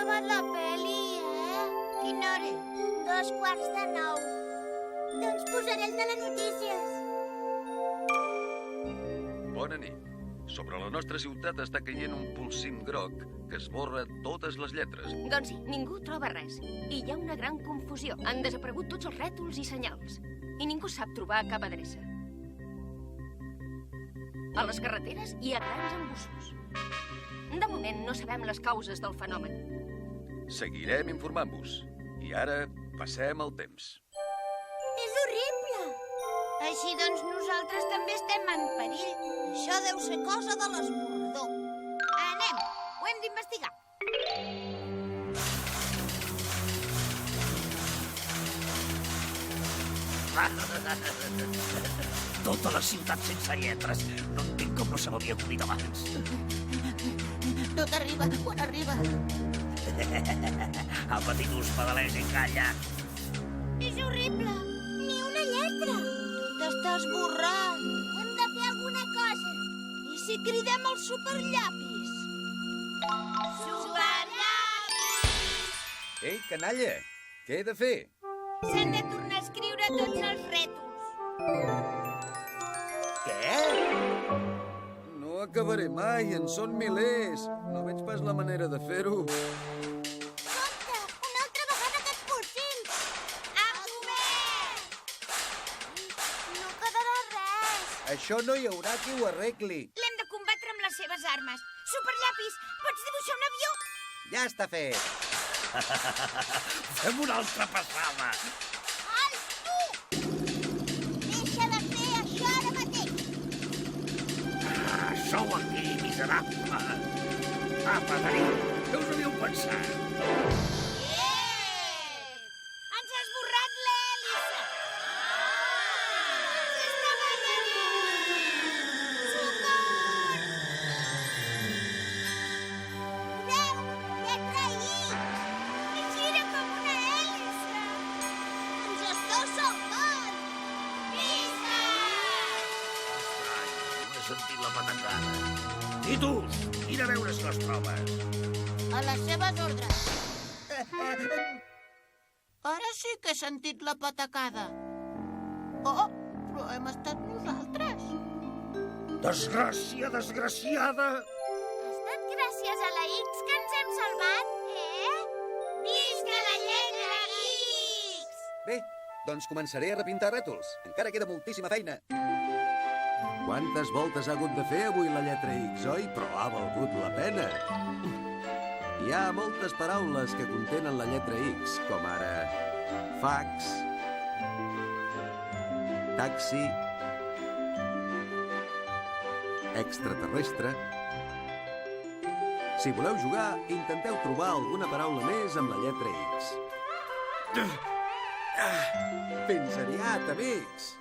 acabat la pel·li, Quina hora és? 8:45. Doncs posaré el telenotícies. Bona nit. Sobre la nostra ciutat està caient un polsim groc que esborra totes les lletres. Doncs sí, ningú troba res. I hi ha una gran confusió. Han desaparegut tots els rètols i senyals. I ningú sap trobar cap adreça. A les carreteres hi ha grans embussos. De moment no sabem les causes del fenomen. Seguirem informant-vos. I ara passem el temps. És horrible! Així doncs nosaltres també estem en perill. Això deu ser cosa de l'esborrador. Anem! Ho hem d'investigar. Tota la ciutat sense lletres. No entenc com no se m'havia acudit abans. Tot arriba, quan arriba. Apa, titus, pedalers, encalla. És horrible! Ni una lletra! Tot està esborrat. Hem de fer alguna cosa. I si cridem els superllapis? Superllapis! Ei, canalla! Què he de fer? S'han de tornar a escriure tots els rètols. Què? No acabaré mai, en són milers. No veig pas la manera de fer-ho. Compte! Una altra vegada aquests polsims! En govern! No quedarà res. Això no hi haurà qui ho arregli. L'hem de combatre amb les seves armes. Superllapis, pots dibuixar un avió? Ja està fet. Fem una altra passada. Alt, tu! Deixa de fer això ara mateix. Sou aquí, miserable. Apa, teniu. Què us havíeu pensat? Ens ha esborrat l'hèlice! S'està veient! Socors! Veu? Lletra I! I gira com una hèlice! Ens esteu salvant! Visca! Estrany, no he sentit la patacada. Titus, vine a veure si les trobes. A les seves ordres. Ara sí que he sentit la patacada. Oh, però hem estat nosaltres. Desgràcia, desgraciada. Ha estat gràcies a la X que ens hem salvat, Visca la lletra X! Bé, doncs començaré a repintar rètols. Encara queda moltíssima feina. Quantes voltes ha hagut de fer avui la lletra X, oi? Però ha valgut la pena. Hi ha moltes paraules que contenen la lletra X, com ara fax, taxi, extraterrestre. Si voleu jugar, intenteu trobar alguna paraula més amb la lletra X. Fins aviat, amics!